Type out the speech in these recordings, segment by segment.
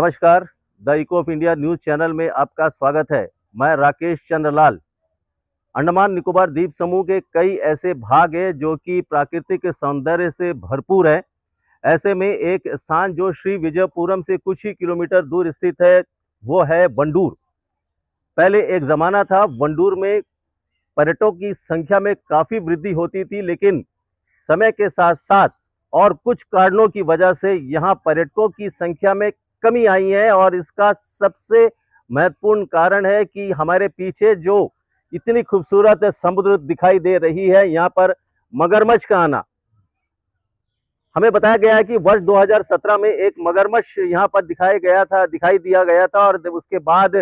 नमस्कार। The eco of India news channel में आपका स्वागत है। मैं राकेश चंद्र लाल। अंडमान निकोबार द्वीप समूह के कई ऐसे भाग हैं जो कि प्राकृतिक सौंदर्य से भरपूर है। ऐसे में एक स्थान जो श्री विजयपुरम से कुछ ही किलोमीटर दूर स्थित है, वो है वंडूर। पहले एक जमाना था, वंडूर में पर्यटकों की संख्या में काफी वृद्धि होती थी, लेकिन समय के साथ साथ और कुछ कारणों की वजह से यहाँ पर्यटकों की संख्या में कमी आई है। और इसका सबसे महत्वपूर्ण कारण है कि हमारे पीछे जो इतनी खूबसूरत समुद्र दिखाई दे रही है, यहाँ पर मगरमच्छ का आना। हमें बताया गया है कि वर्ष 2017 में एक मगरमच्छ यहाँ पर दिखाई दिया गया था और उसके बाद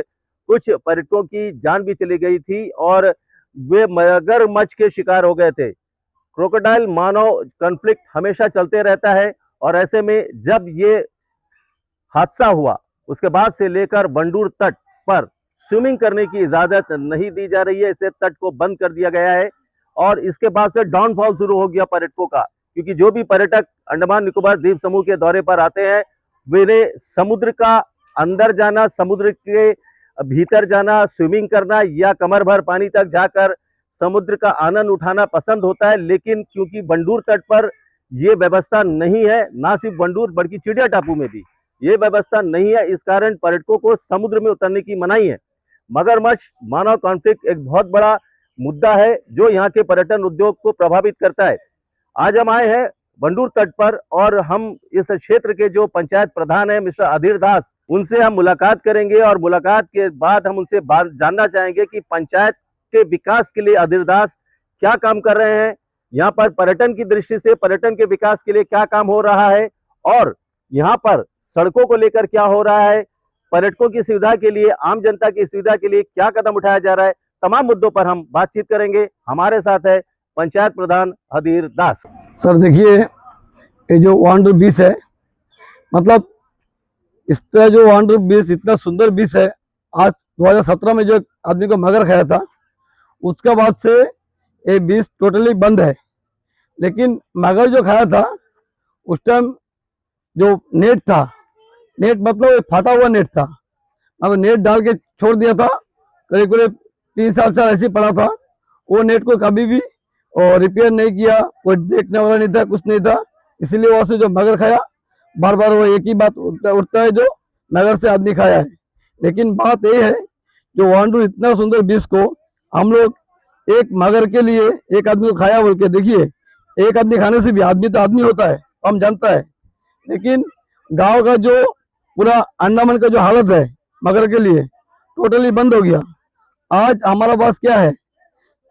कुछ पर्यटकों की जान भी चली गई थी और वे मगरमच्छ के शिकार हो गए थे। क्रोकोडाइल मानव कॉन्फ्लिक्ट हमेशा चलते रहता है और ऐसे में जब ये हादसा हुआ, उसके बाद से लेकर वंडूर तट पर स्विमिंग करने की इजाजत नहीं दी जा रही है। इसे तट को बंद कर दिया गया है और इसके बाद से डाउनफॉल शुरू हो गया पर्यटकों का, क्योंकि जो भी पर्यटक अंडमान निकोबार द्वीप समूह के दौरे पर आते हैं, वे समुद्र का अंदर जाना, समुद्र के भीतर जाना, स्विमिंग करना या कमर भर पानी तक जाकर समुद्र का आनंद उठाना पसंद होता है। लेकिन क्योंकि वंडूर तट पर यह व्यवस्था नहीं है, ना सिर्फ वंडूर बल्कि चिड़िया टापू में भी ये व्यवस्था नहीं है, इस कारण पर्यटकों को समुद्र में उतरने की मनाही है। मगरमच्छ मानव कॉन्फ्लिक्ट एक बहुत बड़ा मुद्दा है जो यहाँ के पर्यटन उद्योग को प्रभावित करता है। आज हम आए हैं वंडूर तट पर और हम इस क्षेत्र के जो पंचायत प्रधान है मिस्टर अधीर दास, उनसे हम मुलाकात करेंगे और मुलाकात के बाद हम उनसे जानना चाहेंगे कि पंचायत के विकास के लिए अधीर दास क्या काम कर रहे हैं, यहाँ पर पर्यटन की दृष्टि से पर्यटन के विकास के लिए क्या काम हो रहा है और यहाँ पर सड़कों को लेकर क्या हो रहा है, पर्यटकों की सुविधा के लिए, आम जनता की सुविधा के लिए क्या कदम उठाया जा रहा है। तमाम मुद्दों पर हम बातचीत करेंगे। हमारे साथ है पंचायत प्रधान अधीर दास। सर देखिए, ये जो वांडर बीच है, मतलब इस तरह जो वांडर बीच इतना सुंदर बीच है, आज 2017 में जो आदमी को मगर खाया था उसके बाद से ये बीच टोटली बंद है। लेकिन मगर जो खाया था उस टाइम जो नेट था, नेट मतलब एक फटा हुआ नेट था, अब नेट डाल के छोड़ दिया था, करीब करीब 3 साल 4 ऐसे पड़ा था। वो नेट को कभी भी और रिपेयर नहीं किया, कोई देखने वाला नहीं था, कुछ नहीं था। इसीलिए वहां से जो मगर खाया, बार बार वो एक ही बात उठता है जो मगर से आदमी खाया है। लेकिन बात ये है, जो वांडू इतना सुंदर बीच को हम लोग एक मगर के लिए एक आदमी को खाया बोल के, देखिए एक आदमी खाने से भी आदमी तो आदमी होता है, हम जानता है। लेकिन गांव का जो पूरा अंडमान का जो हालत है मगर के लिए टोटली बंद हो गया। आज हमारा पास क्या है,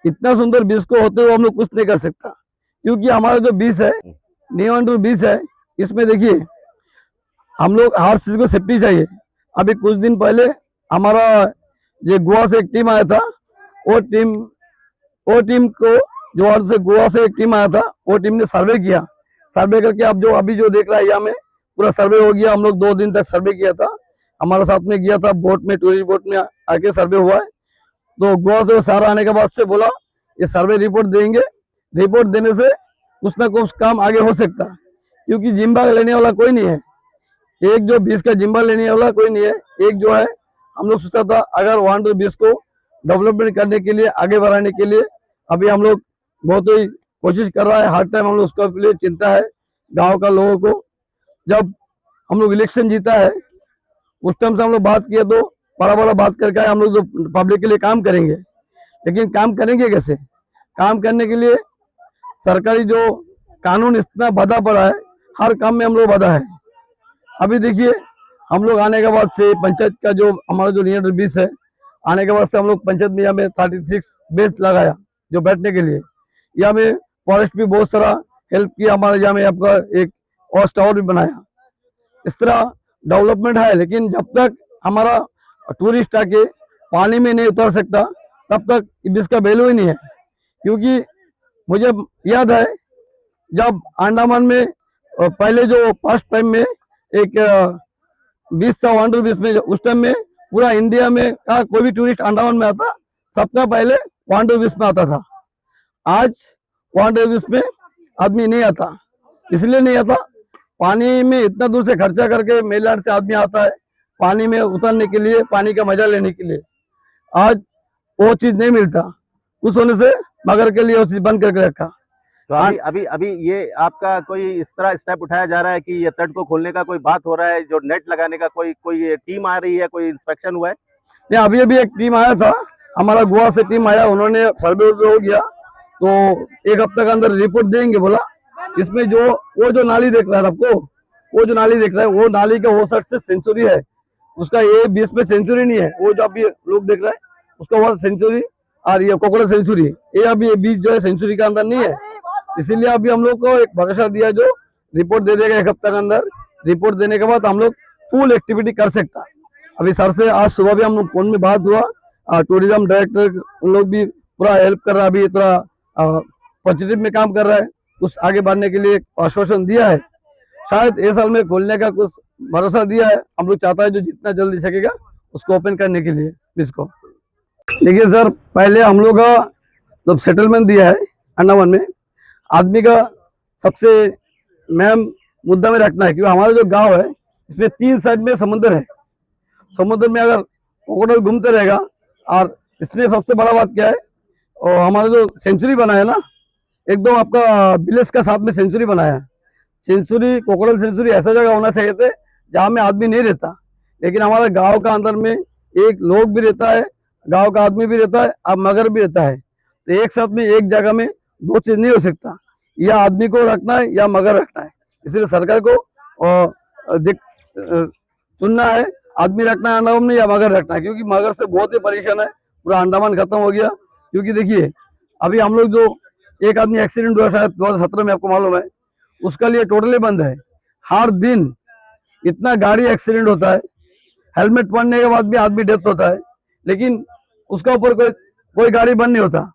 इतना सुंदर बीच को होते हुए हम लोग कुछ नहीं कर सकता, क्योंकि हमारा जो बीच है नीवांडूर बीच है, इसमें देखिए हम लोग हर चीज को सेफ्टी चाहिए। अभी कुछ दिन पहले हमारा ये गोवा से एक टीम आया था, वो टीम को जो से गोवा से एक टीम आया था, वो टीम ने सर्वे किया। सर्वे करके अब जो अभी जो देख रहा है यहाँ में पूरा सर्वे हो गया। हम लोग 2 दिन तक सर्वे किया था, हमारे साथ में गया था बोट में, टूरिस्ट बोट में आके सर्वे हुआ है। तो गोवा से वो सारा आने के बाद से बोला ये सर्वे रिपोर्ट देंगे, रिपोर्ट देने से कुछ ना कुछ काम आगे हो सकता, क्योंकि जिम्बा लेने वाला कोई नहीं है, एक जो बीच का जिम्बा लेने वाला कोई नहीं है। एक जो है हम लोग सोचा था अगर वांडर बीच को डेवलपमेंट करने के लिए, आगे बढ़ाने के लिए अभी हम लोग बहुत ही कोशिश कर रहा है। हर टाइम हम लोग उसके लिए चिंता है गांव का लोगों को। जब हम लोग इलेक्शन जीता है उस टाइम से हम लोग बात किए, तो बड़ा बड़ा बात करके हम लोग जो पब्लिक के लिए काम करेंगे। लेकिन काम करेंगे कैसे? काम करने के लिए सरकारी जो कानून इतना बाधा पड़ा है, हर काम में हम लोग बाधा है। अभी देखिए हम लोग आने के बाद से पंचायत का जो हमारा जो नियर बीच है, आने के बाद से हम लोग पंचायत में यहाँ में 36 बेंच लगाया जो बैठने के लिए। यहाँ में फॉरेस्ट भी बहुत सारा हेल्प किया, हमारे यहाँ में आपका एक वॉच टावर भी बनाया। इस तरह डेवलपमेंट है, लेकिन जब तक हमारा टूरिस्ट आके पानी में नहीं उतर सकता तब तक इसका वैल्यू ही नहीं है। क्योंकि मुझे याद है जब अंडमान में पहले जो फर्स्ट टाइम में एक बीच था वांडर बीच में, उस टाइम में पूरा इंडिया में का कोई भी टूरिस्ट अंडमान में आता, सबका पहले वांडर बीच में आता था। आज वांडर बीच में आदमी नहीं आता, इसलिए नहीं आता, पानी में इतना दूर से खर्चा करके मेलैंड से आदमी आता है, पानी में उतरने के लिए, पानी का मजा लेने के लिए। आज वो चीज नहीं मिलता, उस होने से मगर के लिए वो चीज बंद करके रखा। तो अभी अभी अभी ये आपका कोई इस तरह स्टेप उठाया जा रहा है कि ये तट को खोलने का कोई बात हो रहा है, जो नेट लगाने का कोई कोई टीम आ रही है, कोई इंस्पेक्शन हुआ है? नहीं, अभी अभी एक टीम आया था, हमारा गोवा से टीम आया, उन्होंने सर्वे हो गया, तो 1 हफ्ते के अंदर रिपोर्ट देंगे बोला। इसमें जो वो जो नाली देख रहा है आपको, वो जो नाली देख रहा है, वो नाली का वो साइड से सेंचुरी है, उसका ये बीच में सेंचुरी नहीं है। वो जो अभी लोग देख रहे हैं उसका वो सेंचुरी और ये कोकोड़ा सेंचुरी, ये अभी ये बीच जो है सेंचुरी के अंदर नहीं है। इसीलिए अभी हम लोग को एक भरोसा दिया जो रिपोर्ट दे देगा 1 हफ्ते के अंदर। रिपोर्ट देने के बाद हम लोग फुल एक्टिविटी कर सकता। अभी सर से आज सुबह भी हम लोग फोन में बात हुआ, टूरिज्म डायरेक्टर उन लोग भी पूरा हेल्प कर रहा है, अभी थोड़ा पॉजिटिव में काम कर रहा है, कुछ आगे बढ़ने के लिए आश्वासन दिया है। शायद इस साल में खोलने का कुछ भरोसा दिया है। हम लोग चाहता है जो जितना जल्दी सकेगा उसको ओपन करने के लिए इसको। देखिए सर, पहले हम लोग का जब सेटलमेंट दिया है अंडमान में, आदमी का सबसे मेन मुद्दा में रखना है, क्योंकि हमारा जो गांव है इसमें 3 साइड में समुद्र है। समुद्र में अगर क्रोकोडाइल घूमते रहेगा, और इसमें सबसे बड़ा बात क्या है, और हमारा जो सेंचुरी बना है ना, एकदम आपका विलेज का साथ में सेंचुरी बनाया है। सेंचुरी, क्रोकोडाइल सेंचुरी ऐसा जगह होना चाहिए थे जहाँ में आदमी नहीं रहता, लेकिन हमारे गांव का अंदर में एक लोग भी रहता है, गांव का आदमी भी रहता है और मगर भी रहता है। तो एक साथ में एक जगह में 2 चीज नहीं हो सकता, या आदमी को रखना है या मगर रखना है। इसलिए सरकार को चुनना है, आदमी रखना है अंडमान में या मगर रखना है, क्योंकि मगर से बहुत ही परेशान है, पूरा अंडमान खत्म हो गया। क्योंकि देखिए अभी हम लोग जो एक आदमी एक्सीडेंट हुआ शायद 2017 में, आपको मालूम है, उसका लिए टोटली बंद है। हर दिन इतना गाड़ी एक्सीडेंट होता है, हेलमेट पहनने के बाद भी आदमी डेथ होता है, लेकिन उसका ऊपर कोई गाड़ी बंद नहीं होता।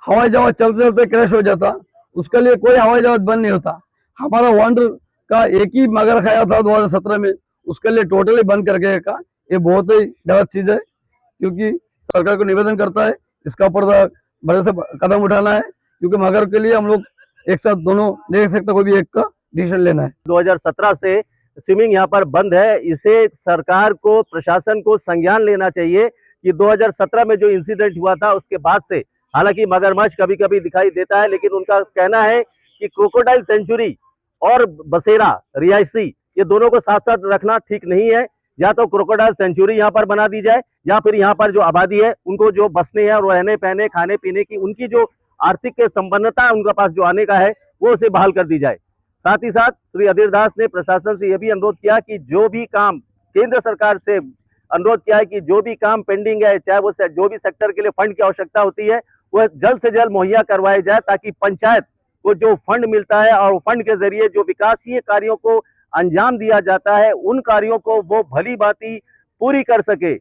हवाई जहाज चलते चलते क्रैश हो जाता, उसके लिए कोई हवाई जहाज बंद नहीं होता। हमारा वंडर का एक ही मगर खाया था 2017 में, उसके लिए टोटली बंद करके का, ये बहुत ही गलत चीज है। क्योंकि सरकार को निवेदन करता है इसका ऊपर बड़े से कदम उठाना है, क्योंकि मगर के लिए हम लोग एक साथ दोनों नहीं देख सकते, कोई भी एक का डिसीजन लेना है। 2017 से स्विमिंग यहाँ पर बंद है, इसे सरकार को, प्रशासन को संज्ञान लेना चाहिए कि 2017 में जो इंसिडेंट हुआ था उसके बाद से, हालांकि मगरमच्छ कभी कभी दिखाई देता है, लेकिन उनका कहना है कि क्रोकोडाइल सेंचुरी और बसेरा रिहायशी, ये दोनों को साथ साथ रखना ठीक नहीं है। या तो क्रोकोडाइल सेंचुरी यहाँ पर बना दी जाए, या फिर यहाँ पर जो आबादी है उनको जो बसने हैं और रहने पहने खाने पीने की उनकी जो आर्थिक संपन्नता है उनके पास जो आने का है वो उसे बहाल कर दी जाए। साथ ही साथ श्री अधीर दास ने प्रशासन से यह भी अनुरोध किया कि जो भी काम केंद्र सरकार से अनुरोध किया है कि जो भी काम पेंडिंग है, चाहे वो जो भी सेक्टर के लिए फंड की आवश्यकता होती है, वह जल्द से जल्द मुहैया करवाए जाए, ताकि पंचायत को जो फंड मिलता है और फंड के जरिए जो विकासीय कार्यों को अंजाम दिया जाता है, उन कार्यों को वो भली भांति पूरी कर सके।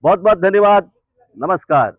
बहुत बहुत धन्यवाद, नमस्कार।